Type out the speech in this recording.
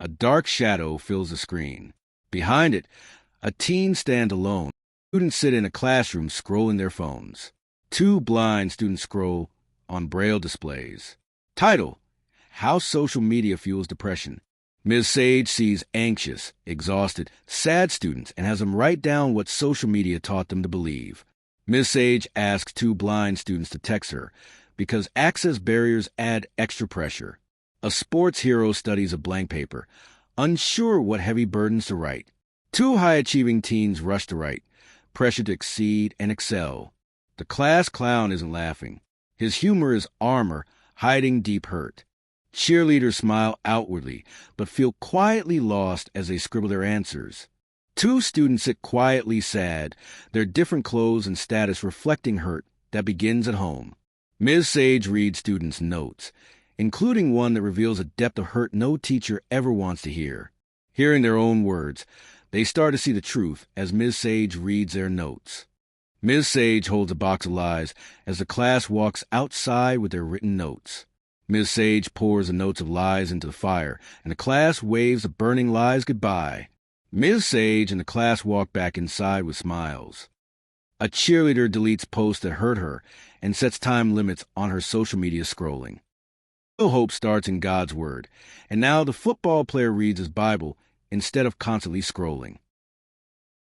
A dark shadow fills the screen. Behind it, a teen stands alone. Students sit in a classroom scrolling their phones. Two blind students scroll on braille displays. Title: How Social Media Fuels Depression. Ms. Sage sees anxious, exhausted, sad students and has them write down what social media taught them to believe. Ms. Sage asks two blind students to text her because access barriers add extra pressure. A sports hero studies a blank paper, unsure what heavy burdens to write. Two high-achieving teens rush to write, pressure to exceed and excel. The class clown isn't laughing. His humor is armor, hiding deep hurt. Cheerleaders smile outwardly, but feel quietly lost as they scribble their answers. Two students sit quietly sad, their different clothes and status reflecting hurt that begins at home. Ms. Sage reads students' notes, including one that reveals a depth of hurt no teacher ever wants to hear. Hearing their own words, they start to see the truth as Ms. Sage reads their notes. Ms. Sage holds a box of lies as the class walks outside with their written notes. Ms. Sage pours the notes of lies into the fire, and the class waves the burning lies goodbye. Ms. Sage and the class walk back inside with smiles. A cheerleader deletes posts that hurt her and sets time limits on her social media scrolling. Real hope starts in God's Word, and now the football player reads his Bible instead of constantly scrolling.